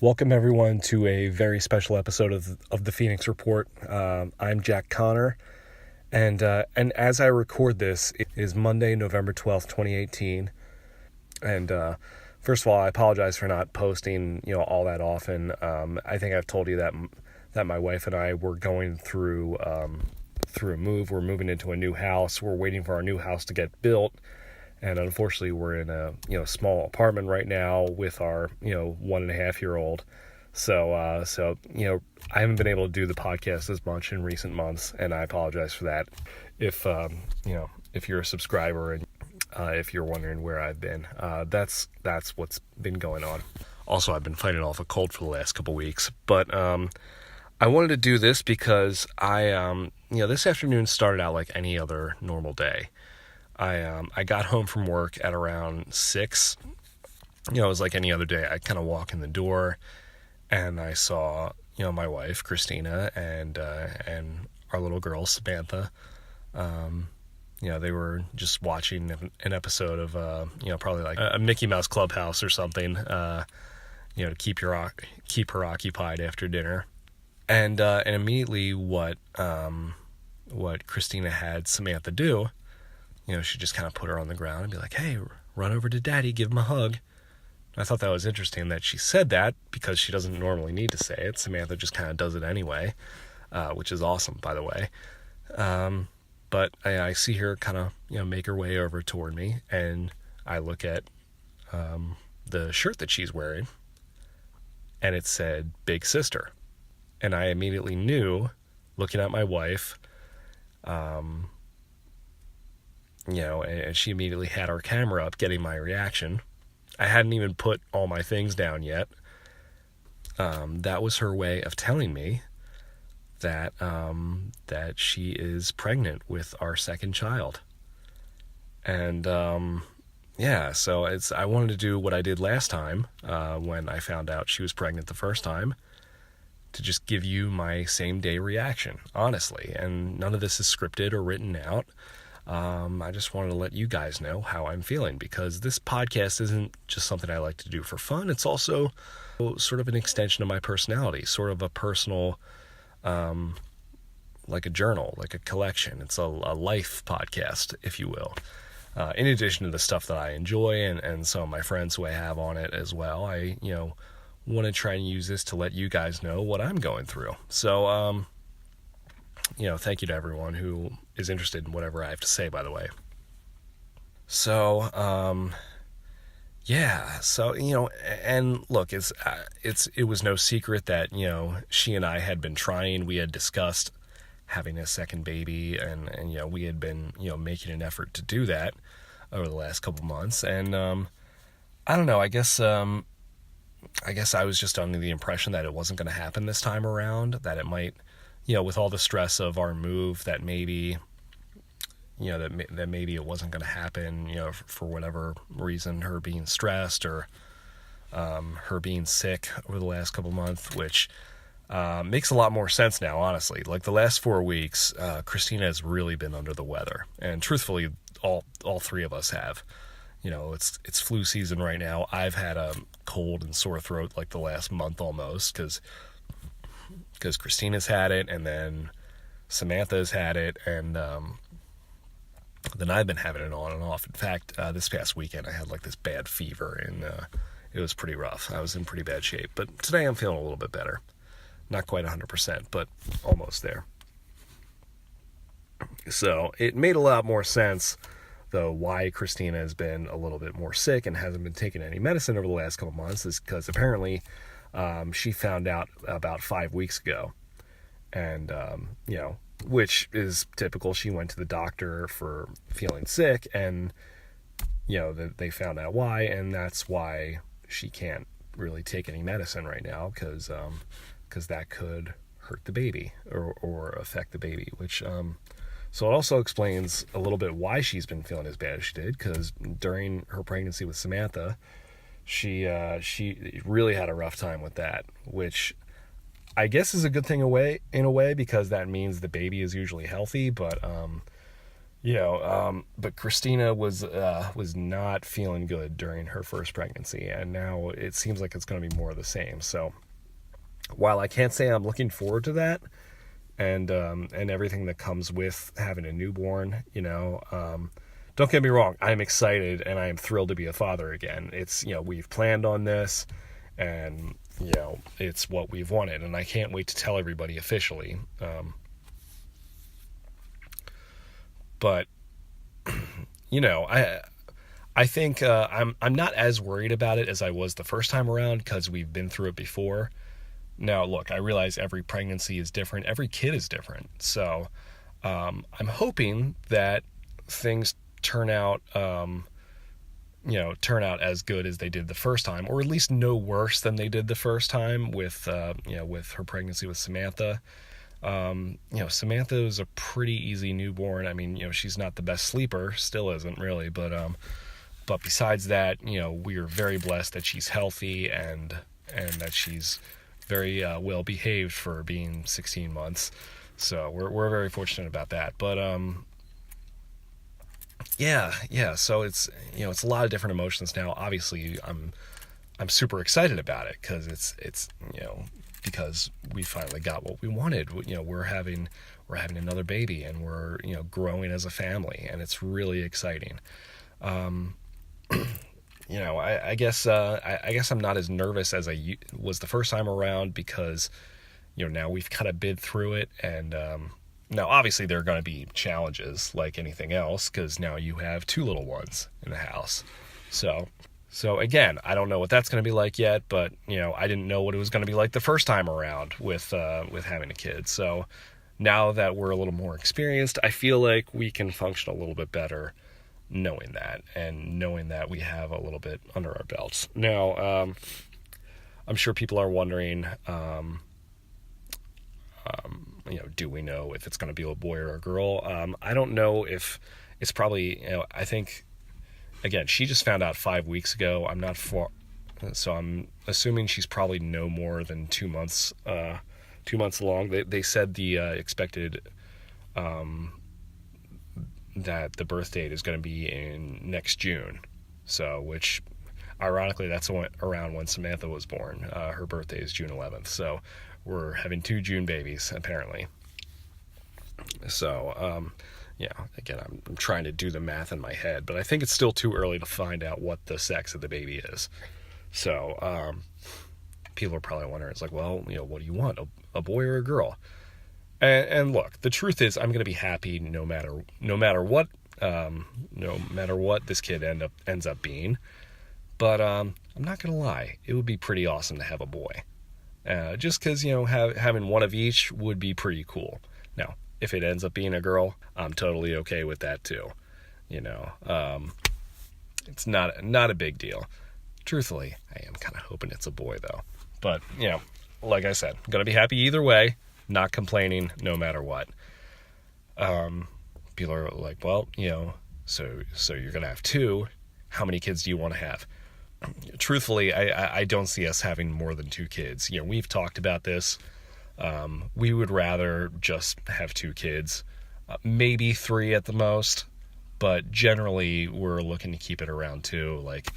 Welcome everyone to a very special episode of the Phoenix Report. I'm Jack Connor, and as I record this, it is Monday, November 12th, 2018. And first of all, I apologize for not posting, all that often. I think I've told you that my wife and I were going through a move. We're moving into a new house. We're waiting for our new house to get built. And unfortunately, we're in a small apartment right now with our 1.5-year-old. So I haven't been able to do the podcast as much in recent months, and I apologize for that. If you're a subscriber and if you're wondering where I've been, that's what's been going on. Also, I've been fighting off a cold for the last couple weeks, but I wanted to do this because this afternoon started out like any other normal day. I got home from work at around 6. It was like any other day. I kind of walk in the door, and I saw my wife Christina and our little girl Samantha. They were just watching an episode of probably like a Mickey Mouse Clubhouse or something. To keep her occupied after dinner, and immediately what Christina had Samantha do. She just kind of put her on the ground and be like, "Hey, run over to Daddy, give him a hug." I thought that was interesting that she said that because she doesn't normally need to say it. Samantha just kind of does it anyway, which is awesome, by the way. But I see her kind of, make her way over toward me, and I look at the shirt that she's wearing, and it said Big Sister. And I immediately knew, looking at my wife, and she immediately had our camera up getting my reaction. I hadn't even put all my things down yet. That was her way of telling me that she is pregnant with our second child. And so I wanted to do what I did last time when I found out she was pregnant the first time, to just give you my same day reaction, honestly. And none of this is scripted or written out. I just wanted to let you guys know how I'm feeling, because this podcast isn't just something I like to do for fun. It's also sort of an extension of my personality, sort of a personal, like a journal, like a collection. It's a life podcast, if you will. In addition to the stuff that I enjoy and some of my friends who I have on it as well, I, want to try and use this to let you guys know what I'm going through. So, thank you to everyone who is interested in whatever I have to say, by the way. So, and look, it was no secret that, she and I had been trying. We had discussed having a second baby, and we had been, making an effort to do that over the last couple months. And, I don't know, I guess I was just under the impression that it wasn't going to happen this time around, that it might, with all the stress of our move, that maybe, that maybe it wasn't going to happen, for whatever reason, her being stressed or her being sick over the last couple months, which makes a lot more sense now, honestly. Like the last 4 weeks, Christina has really been under the weather, and truthfully, all three of us have. It's flu season right now. I've had a cold and sore throat like the last month almost, because Christina's had it, and then Samantha's had it, and then I've been having it on and off. In fact, this past weekend I had like this bad fever, and it was pretty rough. I was in pretty bad shape, but today I'm feeling a little bit better. Not quite 100%, but almost there. So it made a lot more sense, though, why Christina has been a little bit more sick and hasn't been taking any medicine over the last couple months, is because apparently she found out about 5 weeks ago, and which is typical. She went to the doctor for feeling sick, and they found out why, and that's why she can't really take any medicine right now, because that could hurt the baby or affect the baby, which so it also explains a little bit why she's been feeling as bad as she did, because during her pregnancy with Samantha, she really had a rough time with that, which I guess is a good thing in a way, because that means the baby is usually healthy. But But Christina was not feeling good during her first pregnancy, and now it seems like it's going to be more of the same. So while I can't say I'm looking forward to that, and everything that comes with having a newborn, don't get me wrong, I'm excited and I am thrilled to be a father again. It's we've planned on this, and it's what we've wanted, and I can't wait to tell everybody officially. But I think I'm not as worried about it as I was the first time around, because we've been through it before. Now, look, I realize every pregnancy is different, every kid is different, so I'm hoping that things turn out as good as they did the first time, or at least no worse than they did the first time with her pregnancy with Samantha. Samantha was a pretty easy newborn. I mean, she's not the best sleeper, still isn't really, but besides that, we are very blessed that she's healthy and that she's very well behaved for being 16 months. So we're very fortunate about that. But so it's it's a lot of different emotions now. Obviously, I'm super excited about it because it's because we finally got what we wanted. We're having another baby, and we're growing as a family, and it's really exciting. I guess I'm not as nervous as I was the first time around, because now we've kind of bid through it, and now obviously there are going to be challenges like anything else, because now you have two little ones in the house. So again, I don't know what that's going to be like yet, but I didn't know what it was going to be like the first time around with having a kid. So now that we're a little more experienced, I feel like we can function a little bit better knowing that, and knowing that we have a little bit under our belts. Now, I'm sure people are wondering, do we know if it's going to be a boy or a girl? I don't know if it's probably, I think, again, she just found out 5 weeks ago. So I'm assuming she's probably no more than 2 months, 2 months along. They said the expected, that the birth date is going to be in next June. So, which ironically, that's around when Samantha was born. Her birthday is June 11th. So we're having 2 June babies, apparently. So, again, I'm trying to do the math in my head, but I think it's still too early to find out what the sex of the baby is. So, people are probably wondering, it's like, well, what do you want, a boy or a girl? And look, the truth is, I'm going to be happy no matter what this kid ends up being. But I'm not going to lie, it would be pretty awesome to have a boy. Just because, having one of each would be pretty cool. Now, if it ends up being a girl, I'm totally okay with that too. It's not a big deal. Truthfully, I am kind of hoping it's a boy though. But, like I said, I'm going to be happy either way, not complaining no matter what. People are like, well, so you're going to have 2. How many kids do you want to have? Truthfully, I don't see us having more than 2 kids. We've talked about this. We would rather just have 2 kids, maybe 3 at the most, but generally we're looking to keep it around 2. Like,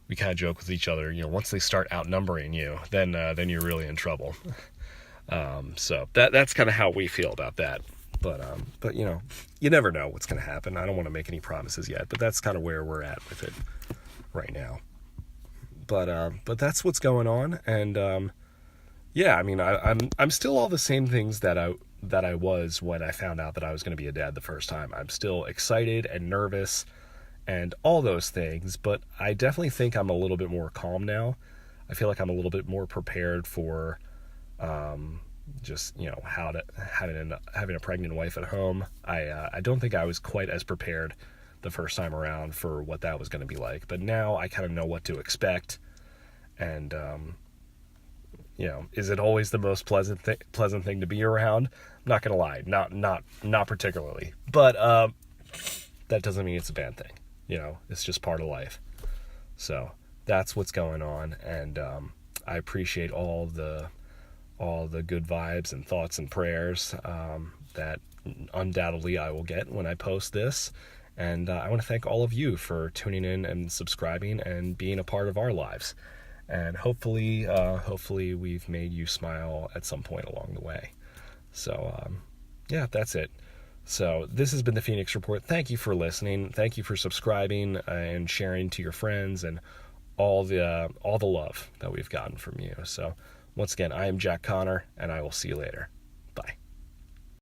we kind of joke with each other, once they start outnumbering you, then you're really in trouble. So that's kind of how we feel about that. But you never know what's going to happen. I don't want to make any promises yet, but that's kind of where we're at with it right now. But that's what's going on, and I'm still all the same things that I was when I found out that I was going to be a dad the first time. I'm still excited and nervous and all those things, but I definitely think I'm a little bit more calm now. I feel like I'm a little bit more prepared for having a pregnant wife at home. I don't think I was quite as prepared the first time around for what that was going to be like, but now I kind of know what to expect. And is it always the most pleasant thing to be around? I'm not gonna lie, not particularly, but that doesn't mean it's a bad thing. It's just part of life. So that's what's going on, and I appreciate all the good vibes and thoughts and prayers that undoubtedly I will get when I post this. And I want to thank all of you for tuning in and subscribing and being a part of our lives. And hopefully we've made you smile at some point along the way. So, yeah, that's it. So this has been the Phoenix Report. Thank you for listening. Thank you for subscribing and sharing to your friends and all the love that we've gotten from you. So once again, I am Jack Connor, and I will see you later. Bye.